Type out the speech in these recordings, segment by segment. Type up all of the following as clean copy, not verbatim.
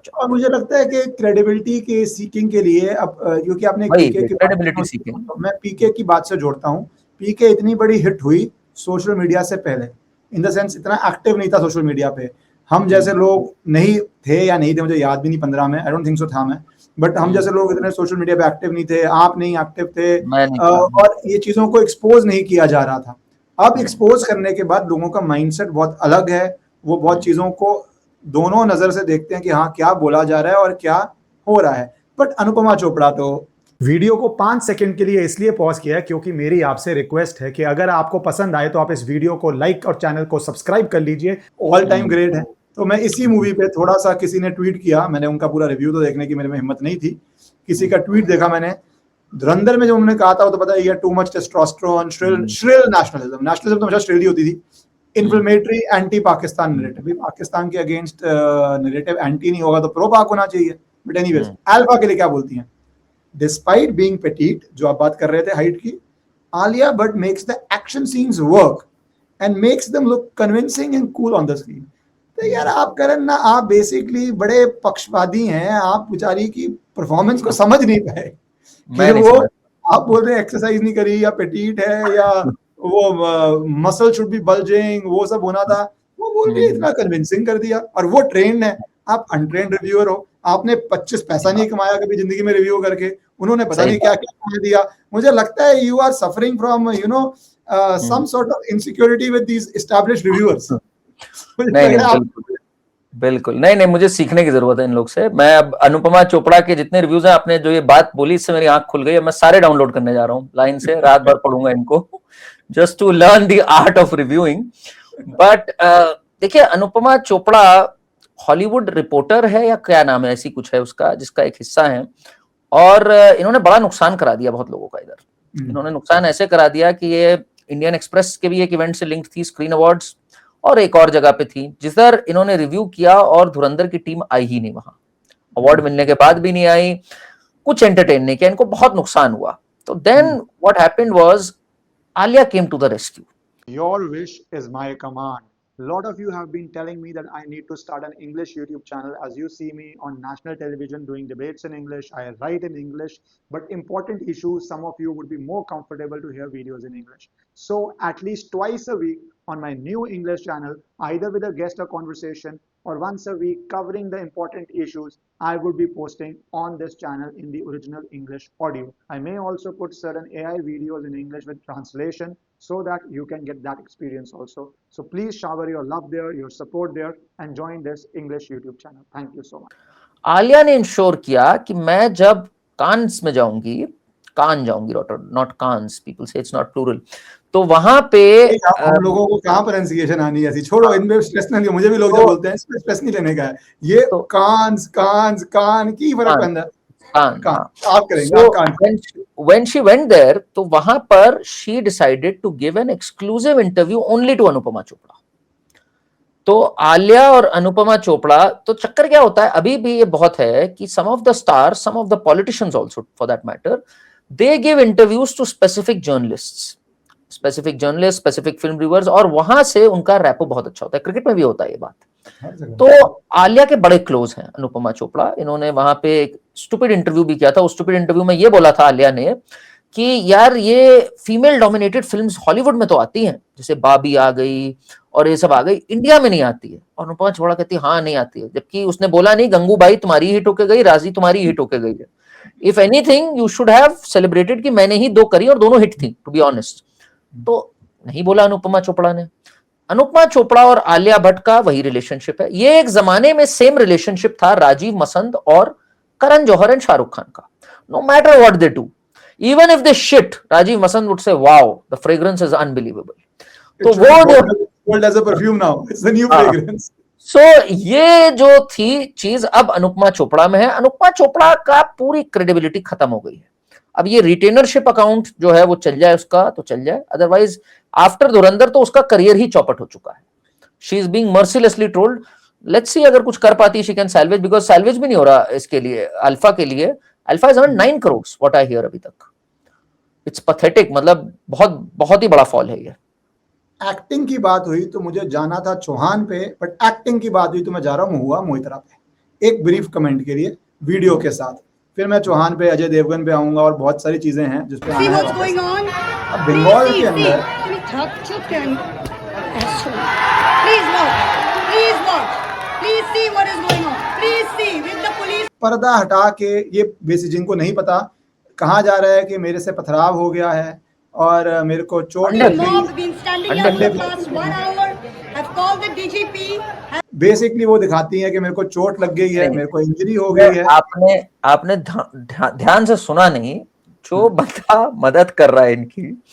और मुझे लगता है कि क्रेडिबिलिटी के सीकिंग के लिए अब क्योंकि आपने वही पीके की क्रेडिबिलिटी बात की, सीकिंग। तो मैं पीके की बात से जोड़ता हूँ। पीके इतनी बड़ी हिट हुई सोशल मीडिया से पहले, इन द सेंस इतना एक्टिव नहीं था सोशल मीडिया पे। हम जैसे लोग नहीं थे या नहीं थे, मुझे याद भी नहीं 15 में, आई डोंट थिंक सो था मैं, बट हम जैसे लोग इतने सोशल मीडिया पे एक्टिव नहीं थे, आप नहीं एक्टिव थे, मैं नहीं था। और ये चीज़ों को एक्सपोज नहीं किया जा रहा था। अब एक्सपोज करने के बाद लोगों का माइंडसेट बहुत अलग है, वो बहुत चीज़ों को दोनों नज़र से देखते हैं कि हाँ क्या बोला जा रहा है और क्या हो रहा है। बट अनुपमा चोपड़ा तो वीडियो को 5 सेकंड के लिए इसलिए पॉज किया है क्योंकि मेरी आपसे रिक्वेस्ट है कि अगर आपको पसंद आए तो आप इस वीडियो को लाइक और चैनल को सब्सक्राइब कर लीजिए। ऑल टाइम ग्रेट है। तो मैं इसी मूवी पे थोड़ा सा, किसी ने ट्वीट किया, मैंने उनका पूरा रिव्यू तो देखने की मेरे में हिम्मत नहीं थी, किसी का ट्वीट देखा मैंने, धुरंधर में जो उन्होंने कहा था वो तो पता है, too much testosterone, shrill nationalism, nationalism तो हमेशा श्रिल ही होती थी, इन्फ्लेमेटरी एंटी पाकिस्तान नैरेटिव, भी पाकिस्तान के अगेंस्ट नैरेटिव एंटी नहीं होगा तो प्रो पाक होना चाहिए। बट एनीवेज, अल्फा के लिए क्या बोलती हैं, डिस्पाइट बीइंग पेटीट, जो आप बात कर रहे थे हाइट की, Alia Bhatt makes the action scenes work and makes them look convincing and cool on the screen. तो यार आप करण ना, आप बेसिकली बड़े पक्षपाती हैं, आप बेचारी की परफॉर्मेंस को समझ नहीं पाए कि वो, आप बोल रहे हैं एक्सरसाइज नहीं करी या पेटीट है या वो मसल शुड बी बल्जिंग, वो सब होना था, वो बोल के इतना कन्विंसिंग कर दिया। और वो ट्रेंड है, आप अनट्रेंड रिव्यूअर हो, आपने 25 पैसा नहीं कमाया कभी जिंदगी में रिव्यू करके, उन्होंने पता नहीं क्या क्या कमा दिया। मुझे लगता है you are suffering from some sort of insecurity with these established reviewers. बिल्कुल नहीं, मुझे सीखने की जरूरत है इन लोग से। मैं अब अनुपमा चोपड़ा के जितने रिव्यूज हैं, आपने जो ये बात बोली, इससे मेरी आंख खुल गई है। मैं सारे डाउनलोड करने जा रहा हूँ लाइन से, रात भर पढ़ूंगा इनको, just to learn the art of reviewing. But देखिए, अनुपमा चोपड़ा हॉलीवुड रिपोर्टर है या क्या नाम है, ऐसी कुछ है उसका, जिसका एक हिस्सा है, और इन्होंने बड़ा नुकसान करा दिया बहुत लोगों का इधर। इन्होंने नुकसान ऐसे करा दिया कि ये इंडियन एक्सप्रेस के भी एक इवेंट से लिंक थी, स्क्रीन अवार्ड्स, और एक और जगह पे थी, जिधर इन्होंने रिव्यू किया और धुरंधर की टीम आई ही नहीं, वहां अवार्ड मिलने के बाद भी नहीं आई, कुछ एंटरटेन नहीं किया, इनको बहुत नुकसान हुआ। तो then what happened was, Alia came to the rescue. Your wish is my command. A lot of you have been telling me that I need to start an English YouTube channel. As you see me on national television doing debates in English, I write in English, but important issues, some of you would be more comfortable to hear videos in English. So at least twice a week on my new English channel, either with a guest or conversation, or once a week covering the important issues, I would be posting on this channel in the original English audio. I may also put certain AI videos in English with translation, so that you can get that experience also. So please shower your love there, your support there, and join this English YouTube channel. Thank you so much. Alia ने ensure किया कि मैं जब कांस में जाऊंगी, कान जाऊंगी, not Cannes, people से it's not plural, तो वहां पे हम लोगों को कहां प्रोनाउंसिएशन आनी है, ऐसी छोड़ो, इनमें स्ट्रेस ना लियो, मुझे भी लोग जब बोलते हैं स्ट्रेस नहीं लेने का है, ये कांस कांस कान की फर्क पैंदा है, आप करेंगे। When she went there, तो वहां पर she decided to give an exclusive interview only to Anupama Chopra. तो आलिया और अनुपमा चोपड़ा, तो चक्कर क्या होता है अभी भी ये बहुत है कि some of the stars, some of the politicians also for that matter, they give interviews to specific journalists, specific film reviewers, और वहां से उनका रैपो बहुत अच्छा होता है। क्रिकेट में भी होता है ये बात। तो आलिया के बड़े क्लोज हैं अनुपमा चोपड़ा। इन्होंने वहां पे एक स्टूपिड इंटरव्यू भी किया था। उस स्टूपिड इंटरव्यू में ये बोला था आलिया ने कि यार ये फीमेल डोमिनेटेड फिल्म्स हॉलीवुड में तो आती हैं, जैसे बाबी आ गई और ये सब आ गई, इंडिया में नहीं आती है। और अनुपमा चोपड़ा कहती है हाँ नहीं आती है, जबकि उसने बोला नहीं गंगूबाई तुम्हारी हिट होके गई, राजी तुम्हारी हिट होके गई है। If anything you should have celebrated कि मैंने ही 2 करी और दोनों हिट थी, टू बी ऑनेस्ट। तो नहीं बोला अनुपमा चोपड़ा ने। अनुपमा चोपड़ा और आलिया भट्ट का वही रिलेशनशिप है। ये एक जमाने में सेम रिलेशनशिप था राजीव मसंद और करण जौहर एंड शाहरुख खान का। No matter what they do, even if they shit, Rajeev Masand would say wow the fragrance is unbelievable. तो वो world as a perfume now, it's the new fragrance. So ये जो थी चीज अब अनुपमा चोपड़ा में है। अनुपमा चोपड़ा का पूरी क्रेडिबिलिटी खत्म हो गई है। अब ये रिटेनरशिप अकाउंट जो है वो चल जाए उसका तो चल जाए, अदरवाइज आफ्टर धुरंधर तो उसका करियर ही चौपट हो चुका है। She is being mercilessly trolled. Let's see अगर कुछ कर पाती she can salvage, because salvage भी नहीं हो रहा इसके लिए, अल्फा के लिए। Alpha is earn 9 crore what I hear अभी तक। इट्स पैथेटिक, मतलब बहुत बहुत ही बड़ा फॉल है ये। एक्टिंग की बात हुई तो मुझे जाना था चौहान पे, बट एक्टिंग की बात हुई तो मैं जा रहा हूँ महुआ मोहितरा पे। एक ब्रीफ कमेंट के लिए वीडियो के साथ, फिर मैं चौहान पे, अजय देवगन पे आऊंगा और बहुत सारी चीजें हैं जिस पे आना है वापस। अब बंगाल के अंदर पर्दा हटा के, ये बेसिक जिनको नहीं पता, कहा जा रहा है कि मेरे से पथराव हो गया है और मेरे को चोट लग गई। बेसिकली वो दिखाती है कि मेरे को चोट लग गई है, मेरे को इंजरी हो गई है। आपने ध्यान से सुना नहीं, जो बंदा मदद कर रहा है इनकी,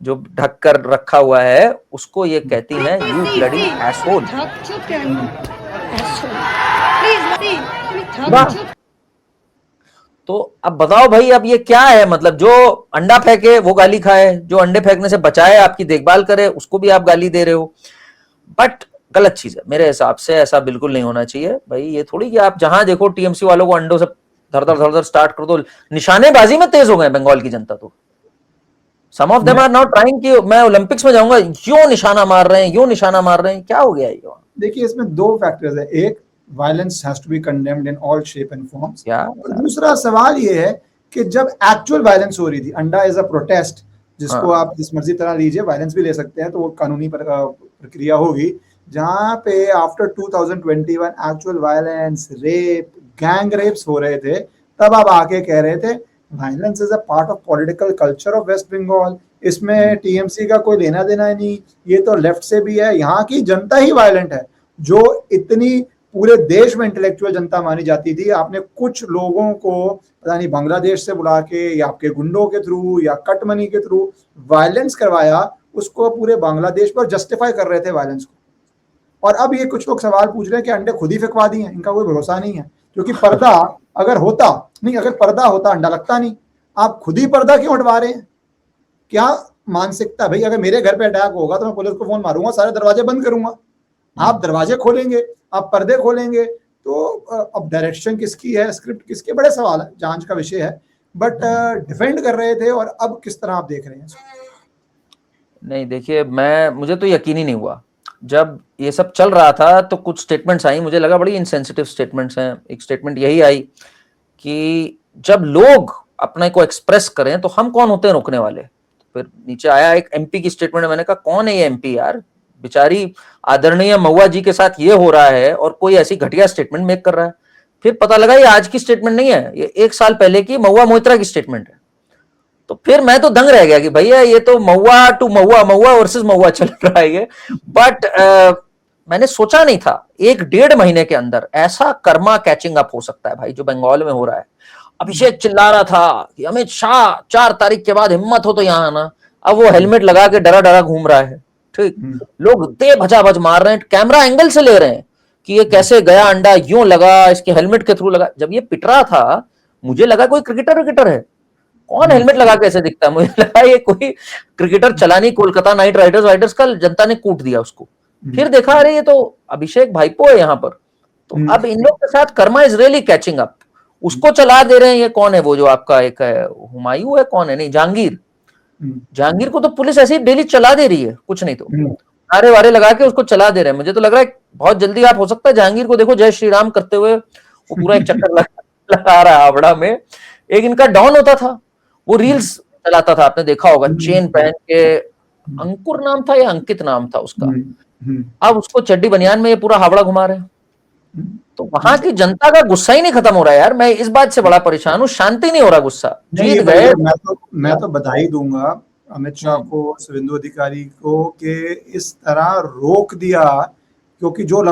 जो ढक कर रखा हुआ है, उसको ये कहती है यू ब्लडी एसहोल। तो अब बताओ भाई, अब ये क्या है? मतलब जो अंडा फेंके वो गाली खाए, जो अंडे फेंकने से बचाए, आपकी देखभाल करे, उसको भी आप गाली दे रहे हो। बट गलत चीज है मेरे हिसाब से, ऐसा बिल्कुल नहीं होना चाहिए भाई। ये थोड़ी कि आप जहां देखो टीएमसी वालों को अंडों से धर स्टार्ट कर दो। निशानेबाजी में तेज हो गए बंगाल की जनता। तो some of them are now trying कि मैं ओलंपिक्स में जाऊंगा, यूं निशाना मार रहे हैं, यूं निशाना मार रहे हैं। क्या हो गया ये? देखिए, इसमें दो फैक्टर्स है। एक, violence has to be condemned in all shape and forms. और दूसरा सवाल ये है कि जब एक्चुअल वायलेंस हो रही थी, अंडा इज अ प्रोटेस्ट, जिसको आप जिस मर्जी तरह लीजिए, वायलेंस भी ले सकते हैं, तो वो कानूनी प्रक्रिया होगी। जहां पे after 2021 actual violence, rape, gang rapes हो रहे थे, तब आप आके कह रहे थे violence is a part of political culture of West Bengal, इसमें टीएमसी का कोई लेना देना ही नहीं, ये तो लेफ्ट से भी है, यहाँ की जनता ही वायलेंट है। जो इतनी पूरे देश में इंटेलेक्चुअल जनता मानी जाती थी, आपने कुछ लोगों को पता नहीं बांग्लादेश से बुला के या आपके गुंडों के थ्रू या कट मनी के थ्रू वायलेंस करवाया, उसको पूरे बांग्लादेश पर जस्टिफाई कर रहे थे वायलेंस को। और अब ये कुछ लोग सवाल पूछ रहे हैं कि अंडे खुद ही फेंकवा दिए, इनका कोई भरोसा नहीं है। क्योंकि पर्दा अगर पर्दा होता अंडा लगता नहीं। आप खुद ही पर्दा क्यों हटवा रहे हैं? क्या मानसिकता भाई? अगर मेरे घर पे अटैक होगा तो मैं पुलिस को फोन मारूंगा, सारे दरवाजे बंद करूंगा। आप दरवाजे खोलेंगे, आप पर्दे खोलेंगे, तो अब डायरेक्शन किसकी है, स्क्रिप्ट किसकी, बड़े सवाल है, जांच का विषय है। बट डिफेंड कर रहे थे, और अब किस तरह आप देख रहे हैं? नहीं देखिए, मुझे तो यकीन ही नहीं हुआ जब ये सब चल रहा था। तो कुछ स्टेटमेंट्स आई, मुझे लगा बड़ी इनसेंसिटिव स्टेटमेंट्स हैं। एक स्टेटमेंट यही आई कि जब लोग अपने को एक्सप्रेस करें तो हम कौन होते हैं रोकने वाले। फिर नीचे आया एक एमपी की स्टेटमेंट, मैंने कहा कौन है ये एमपी यार? बेचारी आदरणीय महुआ जी के साथ ये हो रहा है और कोई ऐसी घटिया स्टेटमेंट मेक कर रहा है। फिर पता लगा ये आज की स्टेटमेंट नहीं है, ये 1 साल पहले की महुआ मोइत्रा की स्टेटमेंट है। तो फिर मैं तो दंग रह गया कि भैया ये तो महुआ टू महुआ, महुआ वर्सेस महुआ चल रहा है ये। बट मैंने सोचा नहीं था 1-1.5 महीने के अंदर ऐसा कर्मा कैचिंग अप हो सकता है भाई, जो बंगाल में हो रहा है। अभिषेक चिल्ला रहा था कि अमित शाह 4 तारीख के बाद हिम्मत हो तो यहां आना। अब वो हेलमेट लगा के डरा डरा घूम रहा है। ठीक, लोग दे भजा मार रहे हैं, कैमरा एंगल से ले रहे हैं कि ये कैसे गया अंडा, यूं लगा, इसके हेलमेट के थ्रू लगा। जब ये पिट रहा था मुझे लगा कोई क्रिकेटर है, कौन हेलमेट लगा कैसे दिखता है? मुझे लगा ये कोई क्रिकेटर चला नहीं, कोलकाता नाइट राइडर्स का जनता ने कूट दिया उसको। फिर देखा अरे ये तो अभिषेक भाईपो है यहाँ पर। तो अब इन लोग के साथ Karma is really catching up. उसको चला दे रहे हैं। ये कौन है वो जो आपका एक है, हुमायूं है, कौन है, नहीं जहांगीर को तो पुलिस ऐसे ही डेली चला दे रही है, कुछ नहीं तो नारे वारे लगा के उसको चला दे रहे हैं। मुझे तो लग रहा है बहुत जल्दी आप हो सकता है जहांगीर को देखो जय श्री राम करते हुए, वो पूरा एक चक्कर लगा रहा है हावड़ा में। एक इनका डॉन होता था, वो रील्स चलाता था, आपने देखा होगा, चेन पहन के, अंकुर नाम था या अंकित नाम था उसका। अब उसको चड्डी बनियान में ये पूरा हावड़ा घुमा रहे हैं। तो वहां की जनता का गुस्सा ही नहीं खत्म हो रहा है यार। मैं इस बात से बड़ा परेशान हूँ, शांति नहीं हो रहा, गुस्सा जीत गए। मैं तो बधाई दूंगा अमित शाह को, शुभेंदु अधिकारी को, कि इस तरह रोक दिया। क्योंकि जो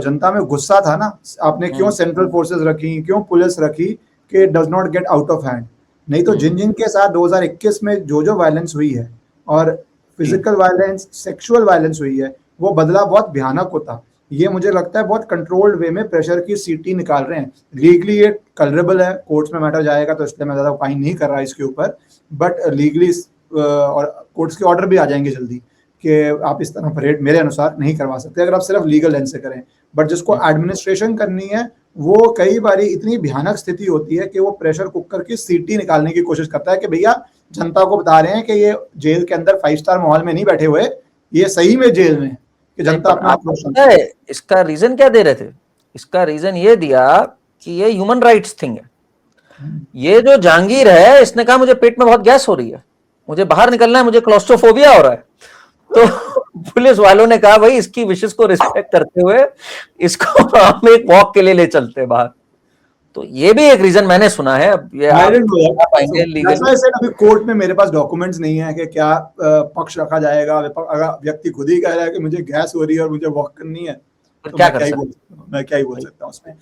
जनता में गुस्सा था ना, आपने क्यों सेंट्रल फोर्सेस रखी, क्यों पुलिस रखी, कि does not get out of hand. नहीं तो जिन के साथ 2021 में जो वायलेंस हुई है, और फिजिकल वायलेंस, सेक्सुअल वायलेंस हुई है, वो बदला बहुत भयानक होता। ये मुझे लगता है बहुत कंट्रोल्ड वे में प्रेशर की सीटी निकाल रहे हैं। लीगली ये कलरेबल है, कोर्ट्स में मैटर जाएगा, तो इसलिए मैं ज्यादा ओपाइन नहीं कर रहा इसके ऊपर। बट लीगली और कोर्ट्स के ऑर्डर भी आ जाएंगे जल्दी कि आप इस तरह परेड मेरे अनुसार नहीं करवा सकते, अगर आप सिर्फ लीगल लेंस से करें। बट जिसको एडमिनिस्ट्रेशन करनी है, वो कई बार इतनी भयानक स्थिति होती है कि वो प्रेशर कुकर की सीटी निकालने की कोशिश करता है कि भैया जनता को बता रहे हैं कि ये जेल के अंदर 5 स्टार माहौल में नहीं बैठे हुए, ये सही में जेल में, कि जनता अपना। इसका रीजन क्या दे रहे थे? इसका रीजन ये दिया कि ये ह्यूमन राइट्स थिंग है। ये जो जहांगीर है इसने कहा मुझे पेट में बहुत गैस हो रही है, मुझे बाहर निकलना है, मुझे क्लॉस्ट्रोफोबिया हो रहा है। तो पुलिस वालों ने कहा भाई इसकी विशेष को रिस्पेक्ट करते हुए इसको हम एक वॉक के लिए ले चलते हैं बाहर। तो ये भी एक रीजन मैंने सुना है। अब ये I आप didn't know that. पाएंगे So, legal. that's why I said अभी कोर्ट में मेरे पास डॉक्यूमेंट्स नहीं है कि क्या पक्ष रखा जाएगा। अगर व्यक्ति खुद ही कह रहा है कि मुझे गैस हो रही है और मुझे वॉक करनी है, तो क्या मैं कर क्या ही सकते बोल सकता हूँ, मैं क्या ही बोल सकता हूँ उसमें।